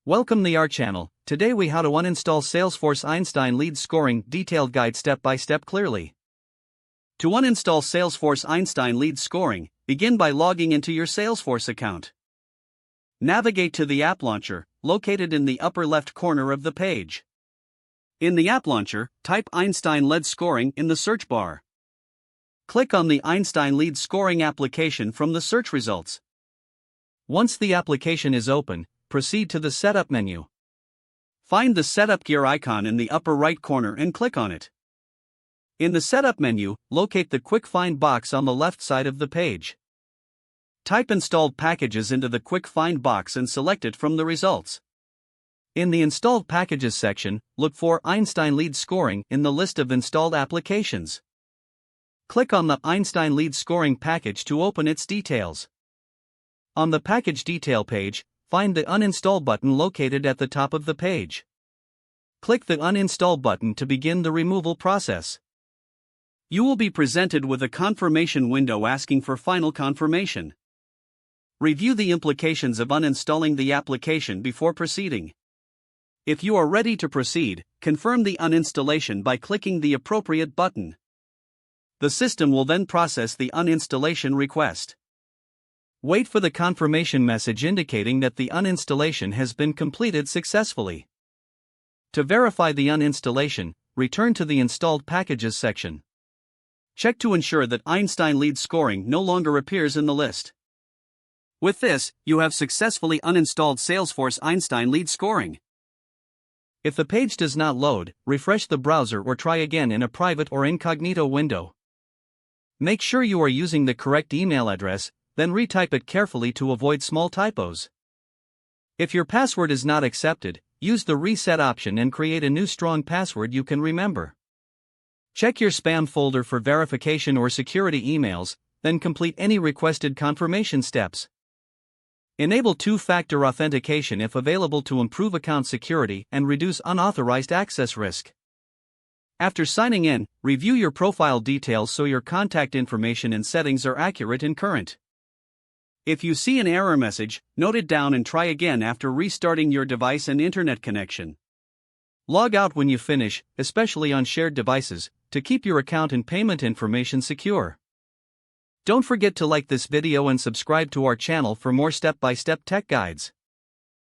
Welcome to our channel. Today we how to uninstall Salesforce Einstein lead scoring detailed guide step by step clearly. To uninstall Salesforce Einstein lead scoring, begin by logging into your Salesforce account. Navigate to the app launcher, located in the upper left corner of the page. In the app launcher, type Einstein lead scoring in the search bar. Click on the Einstein lead scoring application from the search results. Once the application is open, proceed to the Setup menu. Find the Setup gear icon in the upper right corner and click on it. In the Setup menu, locate the Quick Find box on the left side of the page. Type installed packages into the Quick Find box and select it from the results. In the Installed Packages section, look for Einstein lead scoring in the list of installed applications. Click on the Einstein lead scoring package to open its details. On the package detail page, find the Uninstall button located at the top of the page. Click the Uninstall button to begin the removal process. You will be presented with a confirmation window asking for final confirmation. Review the implications of uninstalling the application before proceeding. If you are ready to proceed, confirm the uninstallation by clicking the appropriate button. The system will then process the uninstallation request. Wait for the confirmation message indicating that the uninstallation has been completed successfully. To verify the uninstallation, return to the Installed Packages section. Check to ensure that Einstein lead scoring no longer appears in the list. With this, you have successfully uninstalled Salesforce Einstein lead scoring. If the page does not load, refresh the browser or try again in a private or incognito window. Make sure you are using the correct email address, then retype it carefully to avoid small typos. If your password is not accepted, use the reset option and create a new strong password you can remember. Check your spam folder for verification or security emails, then complete any requested confirmation steps. Enable two-factor authentication if available to improve account security and reduce unauthorized access risk. After signing in, review your profile details so your contact information and settings are accurate and current. If you see an error message, note it down and try again after restarting your device and internet connection. Log out when you finish, especially on shared devices, to keep your account and payment information secure. Don't forget to like this video and subscribe to our channel for more step-by-step tech guides.